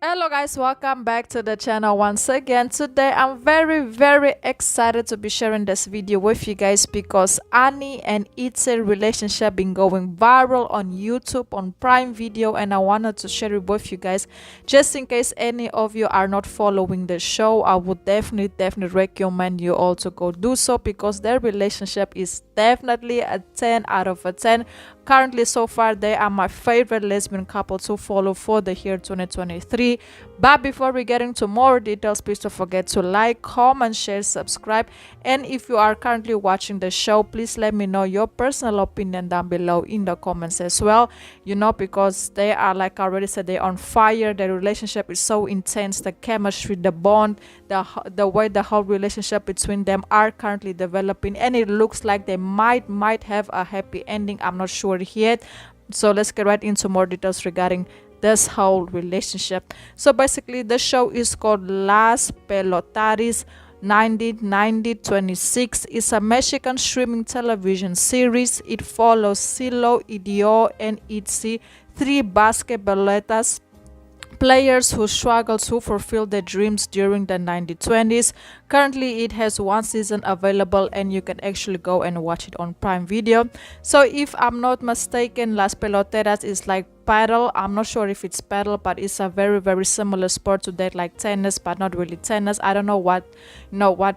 Hello guys, welcome back to the channel once again. Today I'm very excited to be sharing this video with you guys because Annie and Itzi relationship been going viral on YouTube on Prime Video, and I wanted to share it with you guys just in case any of you are not following the show. I would definitely recommend you all to go do so because their relationship is definitely a 10 out of a 10. Currently, so far, they are my favorite lesbian couple to follow for the year 2023. But before we get into more details, please don't forget to like, comment, share, subscribe. And if you are currently watching the show, please let me know your personal opinion down below in the comments as well. You know, because they are, like I already said, they're on fire. Their relationship is so intense. The chemistry, the bond, the way the whole relationship between them are currently developing, and it looks like they might have a happy ending. I'm not sure yet, so let's get right into more details regarding this whole relationship. So basically the show is called Las Pelotaris 1990-26. It's a Mexican streaming television series. It follows Silo, Idio, and Itzi, three basketballetas players who struggled to fulfill their dreams during the 1920s. Currently, it has one season available and you can actually go and watch it on Prime Video. So if I'm not mistaken, Las Peloteras is like paddle. I'm not sure if it's paddle, but it's a very similar sport to that, like tennis, but not really tennis. I don't know what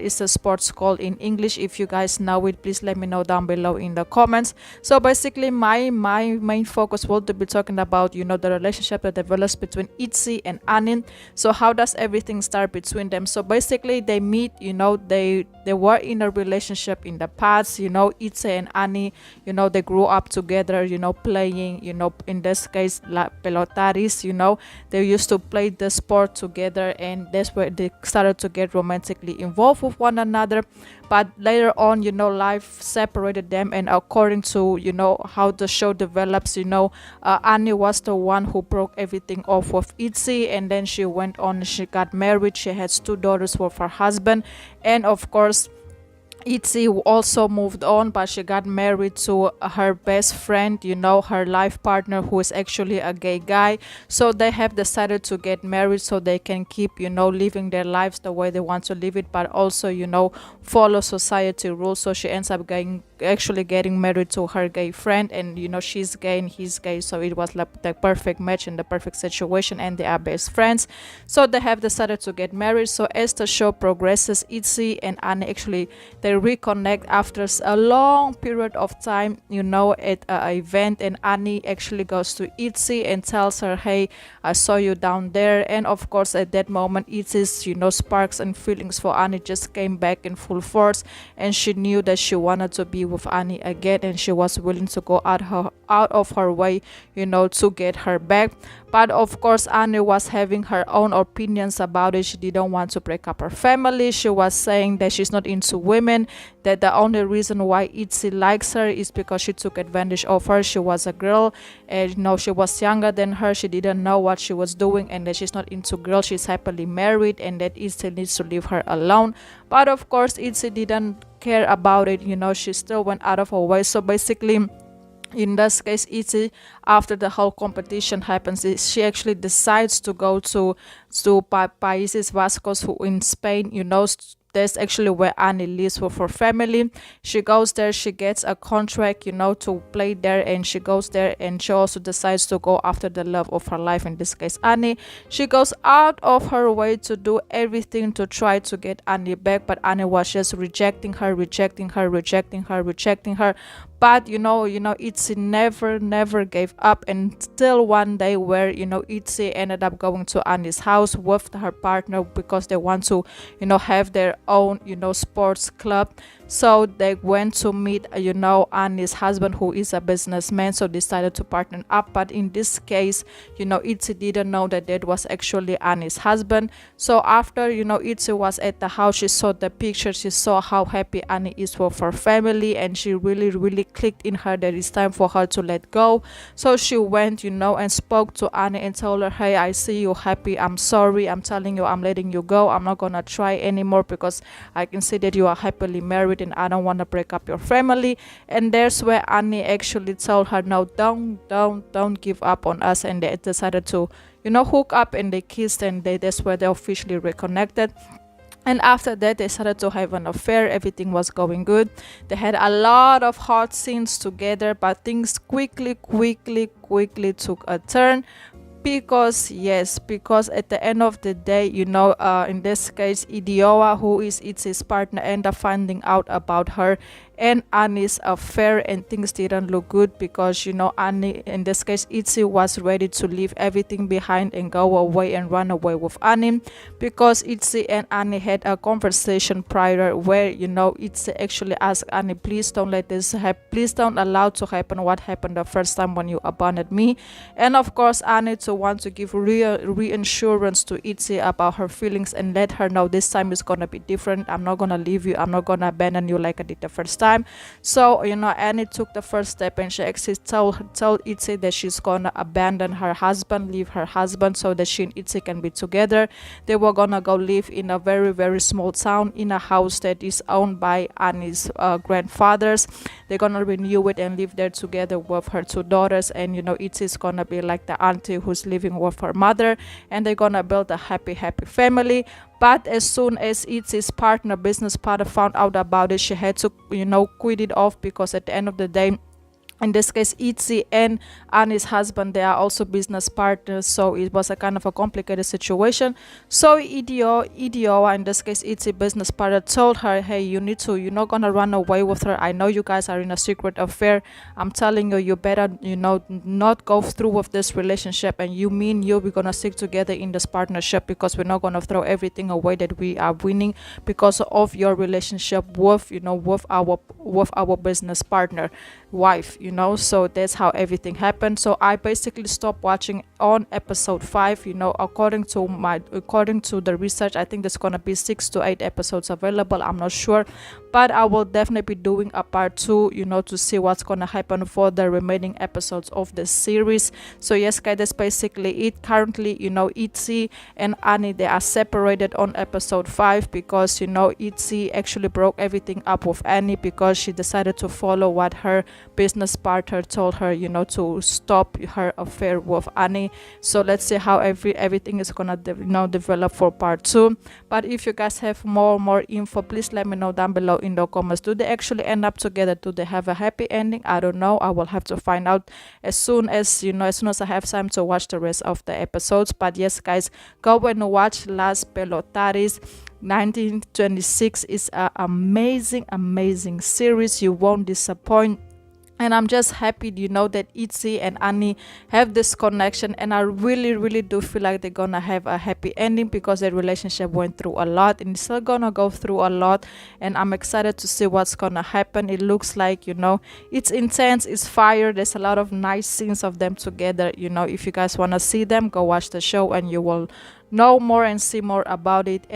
is the sports called in English. If you guys know it, please let me know down below in the comments. So basically my main focus will be talking about the relationship that develops between Itzi and Annie. So how does everything start between them? So basically they meet, they were in a relationship in the past. Itzi and Annie, they grew up together, playing, in this case La Pelotaris, they used to play the sport together, and that's where they started to get romantically involved with one another. But later on, life separated them, and according to how the show develops, Annie was the one who broke everything off with Itzi, and then she went on, she got married, she has two daughters with her husband, and of course Itzi also moved on, but she got married to her best friend, her life partner, who is actually a gay guy. So they have decided to get married so they can keep, living their lives the way they want to live it, but also, follow society rules. So she ends up actually getting married to her gay friend, and she's gay and he's gay, so it was like the perfect match and the perfect situation, and they are best friends. So they have decided to get married. So as the show progresses, Itzi and Annie actually they reconnect after a long period of time, at an event, and Annie actually goes to Itzi and tells her, hey, I saw you down there. And of course at that moment Itzi's sparks and feelings for Annie just came back in full force, and she knew that she wanted to be with Annie again, and she was willing to go out of her way, to get her back. But of course Annie was having her own opinions about it. She didn't want to break up her family. She was saying that she's not into women, that the only reason why Itzi likes her is because she took advantage of her. She was a girl, and she was younger than her. She didn't know what she was doing, and that she's not into girls. She's happily married, and that Itzi needs to leave her alone. But of course Itzi didn't care about it. She still went out of her way. So basically in this case, Itzi, after the whole competition happens, she actually decides to go to Países Vascos, who in Spain, that's actually where Annie lives with her family. She goes there, she gets a contract, to play there, and she goes there, and she also decides to go after the love of her life, in this case Annie. She goes out of her way to do everything to try to get Annie back, but Annie was just rejecting her. But Itzi never gave up, until one day where Itzi ended up going to Annie's house with her partner because they want to have their own sports club. So they went to meet Annie's husband, who is a businessman, so decided to partner up. But in this case, Itzi didn't know that was actually Annie's husband. So after Itzi was at the house, she saw the picture, she saw how happy Annie is with her family, and she really clicked in her that it's time for her to let go. So she went and spoke to Annie and told her, hey, I see you happy, I'm sorry, I'm telling you, I'm letting you go, I'm not gonna try anymore because I can see that you are happily married and I don't want to break up your family. And there's where Annie actually told her, no, don't give up on us. And they decided to, hook up, and they kissed, and that's where they officially reconnected. And after that, they started to have an affair. Everything was going good. They had a lot of hot scenes together, but things quickly took a turn. Because at the end of the day, in this case, Idioa, who is Itzi's partner, ended up finding out about her and Annie's affair, and things didn't look good because Annie, in this case Itzi, was ready to leave everything behind and go away and run away with Annie, because Itzi and Annie had a conversation prior where Itzi actually asked Annie, please don't let this happen, please don't allow to happen what happened the first time when you abandoned me. And of course Annie to want to give reassurance to Itzi about her feelings and let her know this time is gonna be different. I'm not gonna leave you, I'm not gonna abandon you like I did the first time. So Annie took the first step, and she actually told Itzi that she's gonna abandon her husband, leave her husband, so that she and Itzi can be together. They were gonna go live in a very small town in a house that is owned by Annie's grandfathers. They're gonna renew it and live there together with her two daughters, and Itzi's gonna be like the auntie who's living with her mother, and they're gonna build a happy family. But as soon as Itzi's business partner found out about it, she had to quit it off, because at the end of the day, in this case Itzi and Annie's husband, they are also business partners, so it was a kind of a complicated situation. So Idioa, in this case Itzi business partner, told her, hey, you're not gonna run away with her. I know you guys are in a secret affair. I'm telling you, you better not go through with this relationship, and we're gonna stick together in this partnership, because we're not gonna throw everything away that we are winning because of your relationship with our business partner wife. So that's how everything happened. So I basically stopped watching on episode 5. According to the research, I think there's gonna be 6 to 8 episodes available. I'm not sure, but I will definitely be doing a part 2 to see what's gonna happen for the remaining episodes of the series. So yes guys, that's basically it. Currently Itzi and Annie, they are separated on episode 5, because Itzi actually broke everything up with Annie, because she decided to follow what her business partner told her, to stop her affair with Annie. So let's see how everything is gonna develop for part 2. But if you guys have more info, please let me know down below in the comments. Do they actually end up together? Do they have a happy ending? I don't know. I will have to find out as soon as I have time to watch the rest of the episodes. But yes guys, go and watch Las Pelotaris. 1926 is an amazing series. You won't disappoint. And I'm just happy, that Itzi and Annie have this connection, and I really do feel like they're gonna have a happy ending, because their relationship went through a lot and it's still gonna go through a lot, and I'm excited to see what's gonna happen. It looks like, it's intense, it's fire. There's a lot of nice scenes of them together. If you guys wanna see them, go watch the show and you will know more and see more about it.